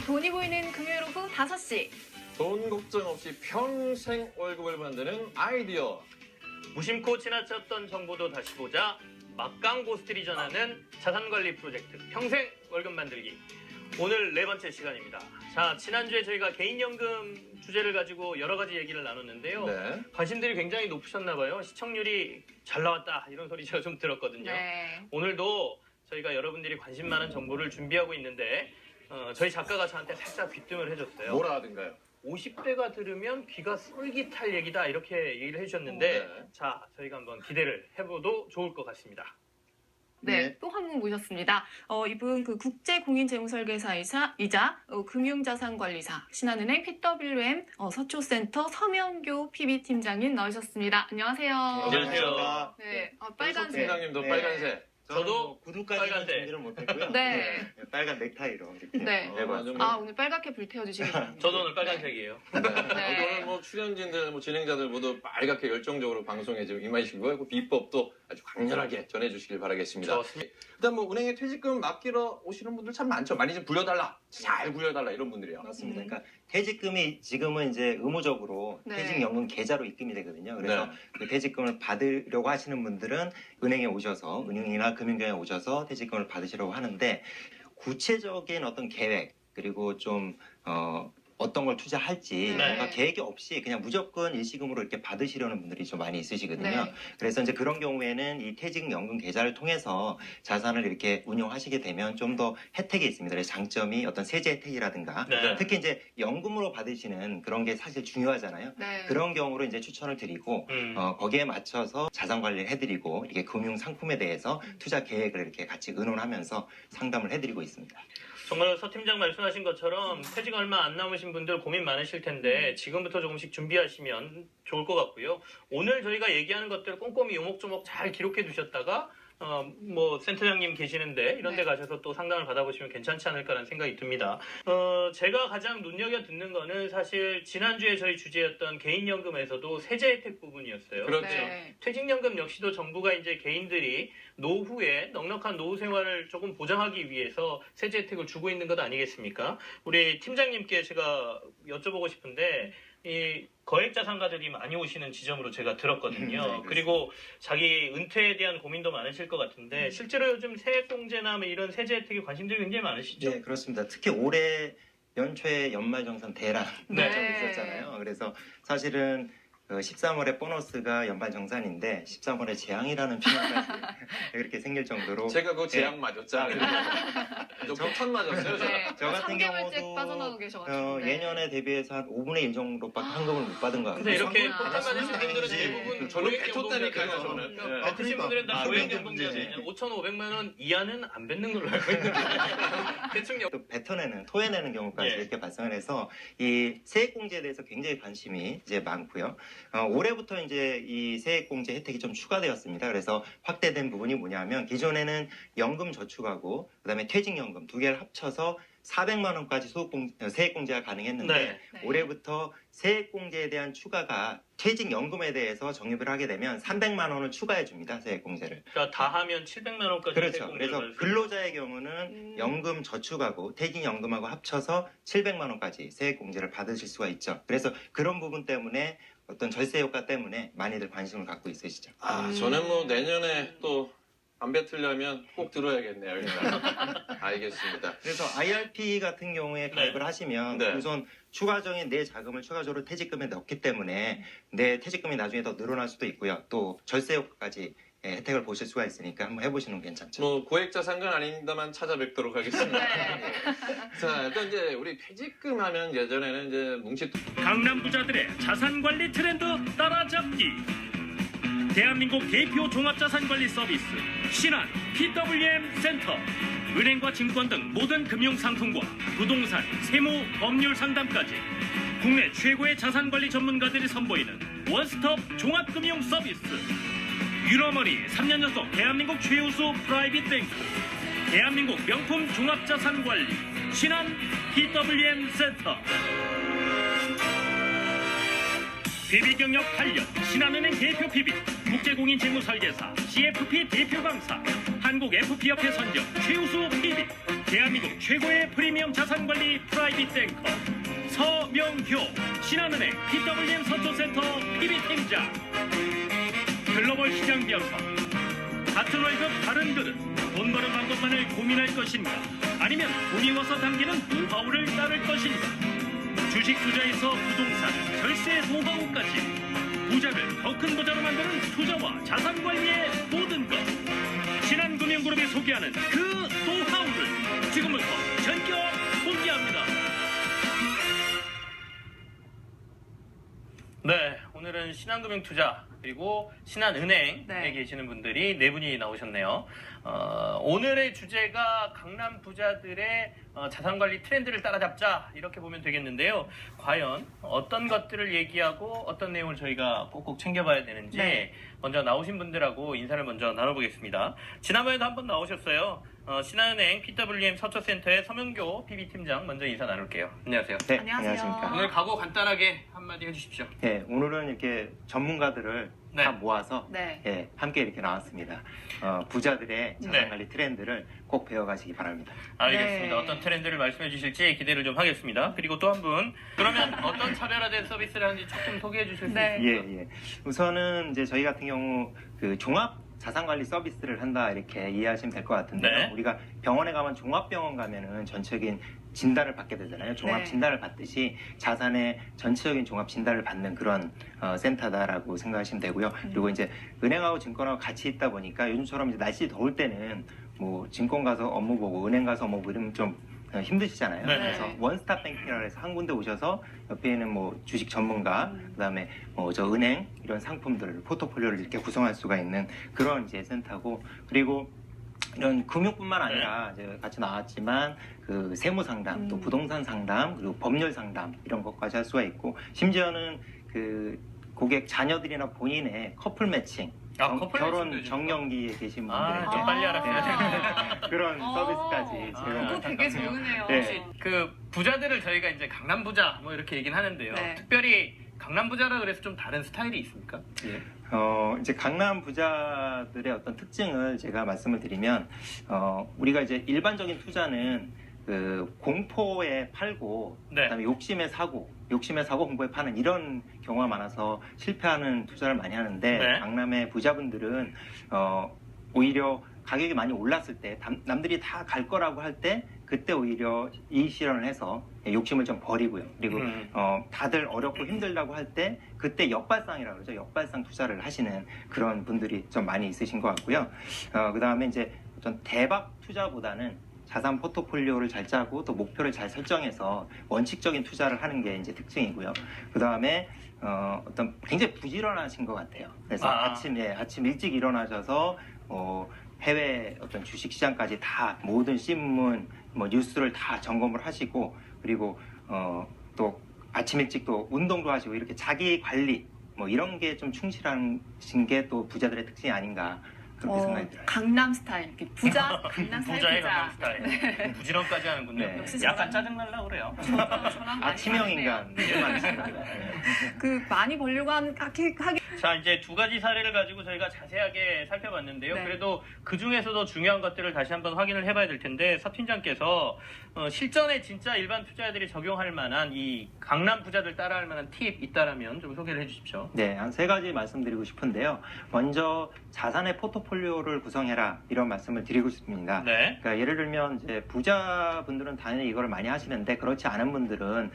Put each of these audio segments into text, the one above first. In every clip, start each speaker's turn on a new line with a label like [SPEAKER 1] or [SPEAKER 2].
[SPEAKER 1] 돈이 보이는 금요일 오후 5시.
[SPEAKER 2] 돈 걱정 없이 평생 월급을 만드는 아이디어.
[SPEAKER 3] 무심코 지나쳤던 정보도 다시 보자. 막강고스트리 전하는 자산관리 프로젝트 평생 월급 만들기. 오늘 4번째 시간입니다. 자, 지난주에 저희가 개인연금 주제를 가지고 여러 가지 얘기를 나눴는데요.
[SPEAKER 2] 네.
[SPEAKER 3] 관심들이 굉장히 높으셨나 봐요. 시청률이 잘 나왔다 이런 소리 제가 좀 들었거든요.
[SPEAKER 1] 네.
[SPEAKER 3] 오늘도 저희가 여러분들이 관심 많은 정보를 준비하고 있는데 저희 작가가 저한테 살짝 귀뜸을 해줬어요.
[SPEAKER 2] 뭐라 하든가요?
[SPEAKER 3] 50대가 들으면 귀가 쏠깃할 얘기다 이렇게 얘기를 해주셨는데
[SPEAKER 2] 네.
[SPEAKER 3] 자, 저희가 한번 기대를 해봐도 좋을 것 같습니다.
[SPEAKER 1] 네, 또 한 분 모셨습니다. 이분 국제공인재무설계사이자 금융자산관리사, 신한은행 PWM 서초센터 서명교 PB팀장님 나오셨습니다. 안녕하세요.
[SPEAKER 3] 안녕하세요.
[SPEAKER 1] 네,
[SPEAKER 2] 서
[SPEAKER 1] 빨간색.
[SPEAKER 2] 팀장님도
[SPEAKER 4] 네.
[SPEAKER 2] 빨간색.
[SPEAKER 3] 저도
[SPEAKER 4] 구두까지는
[SPEAKER 3] 빨간색.
[SPEAKER 4] 준비를 못했고요.
[SPEAKER 1] 네.
[SPEAKER 4] 빨간 넥타이로 이렇게
[SPEAKER 1] 네.
[SPEAKER 4] 해봤습니다.
[SPEAKER 1] 아, 오늘 빨갛게 불태워주시겠군요.
[SPEAKER 3] 저도 오늘 빨간색이에요.
[SPEAKER 1] 네.
[SPEAKER 2] 오늘 뭐 출연진들, 진행자들 모두 빨갛게 열정적으로 방송에 지금 임하시고요. 그 비법도 아주 강렬하게 전해주시길 바라겠습니다.
[SPEAKER 3] 좋습니다.
[SPEAKER 2] 일단 뭐 은행에 퇴직금 맡기러 오시는 분들 참 많죠. 많이 좀 굴려달라, 잘 굴려달라 이런 분들이요.
[SPEAKER 4] 맞습니다. 그러니까 퇴직금이 지금은 이제 의무적으로
[SPEAKER 1] 네.
[SPEAKER 4] 퇴직연금 계좌로 입금이 되거든요. 그래서
[SPEAKER 2] 네.
[SPEAKER 4] 그 퇴직금을 받으려고 하시는 분들은 은행에 오셔서 은행이나 금융기관에 오셔서 퇴직금을 받으시려고 하는데 구체적인 어떤 계획 그리고 좀 어떤 걸 투자할지
[SPEAKER 1] 네.
[SPEAKER 4] 뭔가 계획이 없이 그냥 무조건 일시금으로 이렇게 받으시려는 분들이 좀 많이 있으시거든요.
[SPEAKER 1] 네.
[SPEAKER 4] 그래서 이제 그런 경우에는 이 퇴직연금 계좌를 통해서 자산을 이렇게 운용하시게 되면 좀 더 혜택이 있습니다. 그래서 장점이 어떤 세제 혜택이라든가
[SPEAKER 3] 네.
[SPEAKER 4] 특히 이제 연금으로 받으시는 그런 게 사실 중요하잖아요.
[SPEAKER 1] 네.
[SPEAKER 4] 그런 경우로 이제 추천을 드리고 거기에 맞춰서 자산 관리를 해드리고 이게 금융 상품에 대해서 투자 계획을 이렇게 같이 의논하면서 상담을 해드리고 있습니다.
[SPEAKER 3] 정말 서 팀장 말씀하신 것처럼 퇴직 얼마 안 남으신 분들 고민 많으실 텐데 지금부터 조금씩 준비하시면 좋을 것 같고요. 오늘 저희가 얘기하는 것들 꼼꼼히 요목조목 잘 기록해 두셨다가 뭐 센터장님 계시는데 이런 데
[SPEAKER 1] 네.
[SPEAKER 3] 가셔서 또 상담을 받아보시면 괜찮지 않을까라는 생각이 듭니다. 제가 가장 눈여겨 듣는 거는 사실 지난주에 저희 주제였던 개인연금에서도 세제 혜택 부분이었어요.
[SPEAKER 2] 그렇죠.
[SPEAKER 1] 네.
[SPEAKER 3] 퇴직연금 역시도 정부가 이제 개인들이 노후에 넉넉한 노후 생활을 조금 보장하기 위해서 세제 혜택을 주고 있는 것 아니겠습니까? 우리 팀장님께 제가 여쭤보고 싶은데 이 거액자산가들이 많이 오시는 지점으로 제가 들었거든요.
[SPEAKER 4] 네,
[SPEAKER 3] 그리고 자기 은퇴에 대한 고민도 많으실 것 같은데 실제로 요즘 세액공제나 뭐 이런 세제 혜택에 관심들이 굉장히 많으시죠?
[SPEAKER 4] 네, 그렇습니다. 특히 올해 연초에 연말정산 대란
[SPEAKER 1] 네.
[SPEAKER 4] 좀 있었잖아요. 그래서 사실은 13월에 보너스가 연말정산인데 13월에 재앙이라는 표현까지 이렇게 생길 정도로
[SPEAKER 2] 제가 그 재앙 맞았잖아요. 저 폭탄 맞았어요, 제가.
[SPEAKER 1] 네.
[SPEAKER 4] 저 같은
[SPEAKER 1] 3개월째
[SPEAKER 4] 경우도
[SPEAKER 1] 빠져나오고 계셔가지고. 네.
[SPEAKER 4] 예년에 대비해서 한 5분의 1 정도밖에 환급을 못 받은 것 같아요.
[SPEAKER 3] 근데 이렇게
[SPEAKER 1] 그렇구나.
[SPEAKER 3] 폭탄 맞으신 분들은
[SPEAKER 4] 이제
[SPEAKER 3] 대부분
[SPEAKER 2] 저는
[SPEAKER 3] 고액연봉자들이에요.
[SPEAKER 2] 뱉었다니까요, 저는. 네.
[SPEAKER 3] 뱉으신 분들은 다
[SPEAKER 4] 그러니까.
[SPEAKER 3] 고액연봉자들이에요. 5,500만 원 이하는 안 뱉는 걸로 알고 있는데 대충
[SPEAKER 4] 또 뱉어내는, 토해내는 경우까지
[SPEAKER 3] 예.
[SPEAKER 4] 이렇게 발생을 해서 이 세액공제에 대해서 굉장히 관심이 이제 많고요. 올해부터 이제 이 세액공제 혜택이 좀 추가되었습니다. 그래서 확대된 부분이 뭐냐면 기존에는 연금 저축하고 그다음에 퇴직연금 두 개를 합쳐서 400만 원까지 세액공제가 가능했는데
[SPEAKER 3] 네.
[SPEAKER 1] 네.
[SPEAKER 4] 올해부터 세액공제에 대한 추가가 퇴직연금에 대해서 적립을 하게 되면 300만 원을 추가해 줍니다. 세액공제를.
[SPEAKER 3] 그러니까 다 하면 700만 원까지
[SPEAKER 4] 그렇죠. 그래서 근로자의 경우는 연금 저축하고 퇴직연금하고 합쳐서 700만 원까지 세액공제를 받으실 수가 있죠. 그래서 그런 부분 때문에 어떤 절세 효과 때문에 많이들 관심을 갖고 있으시죠.
[SPEAKER 2] 저는 뭐 내년에 또 안 뱉으려면 꼭 들어야겠네요, 일단. 알겠습니다.
[SPEAKER 4] 그래서 IRP 같은 경우에 가입을 하시면
[SPEAKER 2] 네.
[SPEAKER 4] 우선 추가적인 내 자금을 추가적으로 퇴직금에 넣기 때문에 내 퇴직금이 나중에 더 늘어날 수도 있고요. 또 절세 효과까지 혜택을 보실 수가 있으니까 한번 해보시는 게 괜찮죠.
[SPEAKER 2] 뭐 고액자산가는 아닙니다만 찾아뵙도록 하겠습니다.
[SPEAKER 1] 네.
[SPEAKER 2] 자, 일단 이제 우리 퇴직금 하면 예전에는 이제 뭉치
[SPEAKER 5] 강남 부자들의 자산관리 트렌드 따라잡기. 대한민국 대표 종합자산관리 서비스 신한 PWM 센터. 은행과 증권 등 모든 금융상품과 부동산, 세무, 법률 상담까지 국내 최고의 자산관리 전문가들이 선보이는 원스톱 종합금융 서비스. 유로머니 3년 연속 대한민국 최우수 프라이빗 뱅크. 대한민국 명품 종합자산관리 신한 PWM 센터. PB 경력 8년, 신한은행 대표 PB, 국제공인재무설계사, CFP 대표 강사, 한국 FP협회 선정 최우수 PB, 대한민국 최고의 프리미엄 자산관리 프라이빗 뱅커 서명효, 신한은행 PWM 서초센터 PB팀장. 글로벌 시장 변화, 같은 월급 다른 그릇, 돈 버는 방법만을 고민할 것인가, 아니면 돈이 와서 당기는 노하우를 따를 것인가. 주식 투자에서 부동산, 절세 노하우까지 부자를 더 큰 부자로 만드는 투자와 자산 관리의 모든 것. 신한금융그룹이 소개하는 그 노하우를 지금부터 전격 공개합니다.
[SPEAKER 3] 네, 오늘은 신한금융투자 그리고 신한은행에
[SPEAKER 1] 네.
[SPEAKER 3] 계시는 분들이 네 분이 나오셨네요. 오늘의 주제가 강남 부자들의 자산관리 트렌드를 따라잡자, 이렇게 보면 되겠는데요. 과연 어떤 것들을 얘기하고 어떤 내용을 저희가 꼭꼭 챙겨봐야 되는지
[SPEAKER 1] 네.
[SPEAKER 3] 먼저 나오신 분들하고 인사를 먼저 나눠보겠습니다. 지난번에도 한번 나오셨어요. 신한은행 PWM 서초센터의 서명교 PB팀장, 먼저 인사 나눌게요. 안녕하세요.
[SPEAKER 4] 네,
[SPEAKER 1] 안녕하세요.
[SPEAKER 4] 안녕하십니까.
[SPEAKER 3] 오늘 각오 간단하게 한마디 해주십시오.
[SPEAKER 4] 네, 오늘은 이렇게 전문가들을
[SPEAKER 3] 네.
[SPEAKER 4] 다 모아서
[SPEAKER 1] 네.
[SPEAKER 4] 예, 함께 이렇게 나왔습니다. 부자들의 자산관리 트렌드를 꼭 배워가시기 바랍니다.
[SPEAKER 3] 알겠습니다.
[SPEAKER 1] 네.
[SPEAKER 3] 어떤 트렌드를 말씀해 주실지 기대를 좀 하겠습니다. 그리고 또 한 분, 그러면 어떤 차별화된 서비스를 하는지 조금 소개해 주실 수
[SPEAKER 1] 네.
[SPEAKER 3] 있을까요?
[SPEAKER 4] 예. 우선은 이제 저희 같은 경우 그 종합 자산관리 서비스를 한다, 이렇게 이해하시면 될 것 같은데요.
[SPEAKER 3] 네.
[SPEAKER 4] 우리가 병원에 가면 종합병원 가면은 전체적인 진단을 받게 되잖아요. 종합
[SPEAKER 1] 네.
[SPEAKER 4] 진단을 받듯이 자산의 전체적인 종합 진단을 받는 그런 센터다라고 생각하시면 되고요. 그리고 이제 은행하고 증권하고 같이 있다 보니까 요즘처럼 이제 날씨 더울 때는 뭐 증권 가서 업무 보고 은행 가서 업무 보고 이러면 좀 힘드시잖아요.
[SPEAKER 3] 네.
[SPEAKER 4] 그래서 원스톱 뱅킹이라고 해서 한 군데 오셔서 옆에 있는 뭐 주식 전문가, 그다음에 뭐 저 은행 이런 상품들을 포트폴리오를 이렇게 구성할 수가 있는 그런 이제 센터고, 그리고 이런 금융뿐만 아니라 이제 같이 나왔지만 그 세무 상담, 또 부동산 상담, 그리고 법률 상담 이런 것까지 할 수가 있고, 심지어는 그 고객 자녀들이나 본인의 커플 매칭,
[SPEAKER 3] 커플
[SPEAKER 4] 결혼
[SPEAKER 3] 매칭도
[SPEAKER 4] 정년기에 계신
[SPEAKER 3] 아,
[SPEAKER 4] 분들에게
[SPEAKER 3] 좀 빨리 알았어야
[SPEAKER 4] 네. 그런 서비스까지
[SPEAKER 1] 그거
[SPEAKER 4] 제공을
[SPEAKER 1] 되게 좋으네요.
[SPEAKER 4] 네.
[SPEAKER 3] 혹시 그 부자들을 저희가 이제 강남 부자 뭐 이렇게 얘기는 하는데요.
[SPEAKER 1] 네.
[SPEAKER 3] 특별히 강남 부자라 그래서 좀 다른 스타일이 있습니까? 예.
[SPEAKER 4] 이제 강남 부자들의 어떤 특징을 제가 말씀을 드리면, 우리가 이제 일반적인 투자는 그 공포에 팔고,
[SPEAKER 3] 네.
[SPEAKER 4] 그다음에 욕심에 사고 공포에 파는 이런 경우가 많아서 실패하는 투자를 많이 하는데,
[SPEAKER 3] 네.
[SPEAKER 4] 강남의 부자분들은 오히려 가격이 많이 올랐을 때, 남들이 다 갈 거라고 할 때, 그때 오히려 이익 실현을 해서 욕심을 좀 버리고요. 그리고 다들 어렵고 힘들다고 할 때 그때 역발상이라고 그러죠. 역발상 투자를 하시는 그런 분들이 좀 많이 있으신 것 같고요. 그 다음에 이제 어떤 대박 투자보다는 자산 포트폴리오를 잘 짜고 또 목표를 잘 설정해서 원칙적인 투자를 하는 게 이제 특징이고요. 그 다음에 어떤 굉장히 부지런하신 것 같아요. 그래서 아침 일찍 일어나셔서 해외 어떤 주식 시장까지 다 모든 신문, 뭐 뉴스를 다 점검을 하시고, 그리고 또 아침 일찍 또 운동도 하시고, 이렇게 자기 관리 뭐 이런 게 좀 충실하신 게 또 부자들의 특징이 아닌가, 그렇게 생각이 들어요.
[SPEAKER 1] 강남 스타일, 이렇게 부자, 강남 스타일
[SPEAKER 3] 부자의
[SPEAKER 1] 부자.
[SPEAKER 3] 강남 스타일. 부지런까지 하는군요.
[SPEAKER 4] 네.
[SPEAKER 1] 역시
[SPEAKER 3] 약간 짜증날라 그래요.
[SPEAKER 1] 저랑 많이
[SPEAKER 4] 아침형
[SPEAKER 1] 다르네요.
[SPEAKER 4] 인간.
[SPEAKER 1] 그 많이 벌려고 하기
[SPEAKER 3] 자, 이제 두 가지 사례를 가지고 저희가 자세하게 살펴봤는데요.
[SPEAKER 1] 네.
[SPEAKER 3] 그래도 그 중에서도 중요한 것들을 다시 한번 확인을 해봐야 될 텐데, 서 팀장께서 실전에 진짜 일반 투자자들이 적용할 만한 이 강남 부자들 따라할 만한 팁 있다라면 좀 소개를 해주십시오.
[SPEAKER 4] 네, 한 세 가지 말씀드리고 싶은데요. 먼저 자산의 포트폴리오를 구성해라, 이런 말씀을 드리고 싶습니다.
[SPEAKER 3] 네.
[SPEAKER 4] 그러니까 예를 들면 이제 부자분들은 당연히 이걸 많이 하시는데, 그렇지 않은 분들은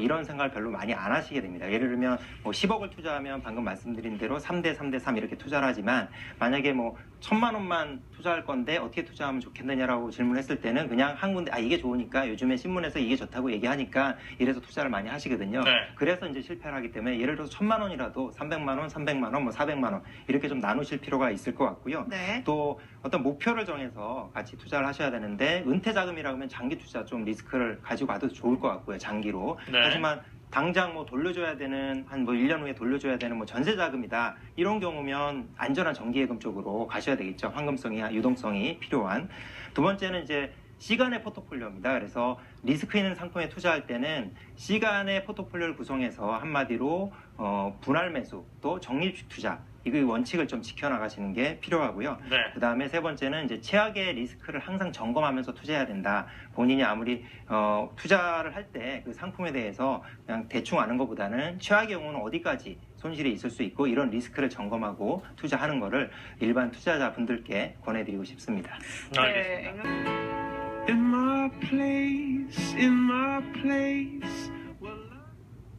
[SPEAKER 4] 이런 생각을 별로 많이 안 하시게 됩니다. 예를 들면 뭐 10억을 투자하면 방금 말씀드린 대로 3대 3대 3 이렇게 투자를 하지만, 만약에 뭐 1,000만 원만 투자할 건데 어떻게 투자하면 좋겠느냐라고 질문했을 때는 그냥 한 군데 이게 좋으니까, 요즘에 신문에서 이게 좋다고 얘기하니까 이래서 투자를 많이 하시거든요.
[SPEAKER 3] 네.
[SPEAKER 4] 그래서 이제 실패를 하기 때문에, 예를 들어서 1,000만 원이라도 300만 원, 300만 원, 뭐 400만 원 이렇게 좀 나누실 필요가 있을 것 같고요.
[SPEAKER 1] 네.
[SPEAKER 4] 또 어떤 목표를 정해서 같이 투자를 하셔야 되는데, 은퇴 자금이라고 하면 장기 투자 좀 리스크를 가지고 가도 좋을 것 같고요, 장기로.
[SPEAKER 3] 네.
[SPEAKER 4] 하지만 당장 뭐 돌려줘야 되는, 한 뭐 1년 후에 돌려줘야 되는 뭐 전세 자금이다, 이런 경우면 안전한 정기예금 쪽으로 가셔야 되겠죠. 황금성이, 유동성이 필요한. 두 번째는 이제 시간의 포트폴리오입니다. 그래서 리스크 있는 상품에 투자할 때는 시간의 포트폴리오를 구성해서 한마디로 분할 매수, 또 적립식 투자, 이 원칙을 좀 지켜나가시는 게 필요하고요.
[SPEAKER 3] 네.
[SPEAKER 4] 그 다음에 세 번째는 이제 최악의 리스크를 항상 점검하면서 투자해야 된다. 본인이 아무리 투자를 할 때 그 상품에 대해서 그냥 대충 아는 것보다는 최악의 경우는 어디까지 손실이 있을 수 있고 이런 리스크를 점검하고 투자하는 거를 일반 투자자분들께 권해드리고 싶습니다.
[SPEAKER 3] 알겠습니다.
[SPEAKER 1] 네.
[SPEAKER 6] In my place,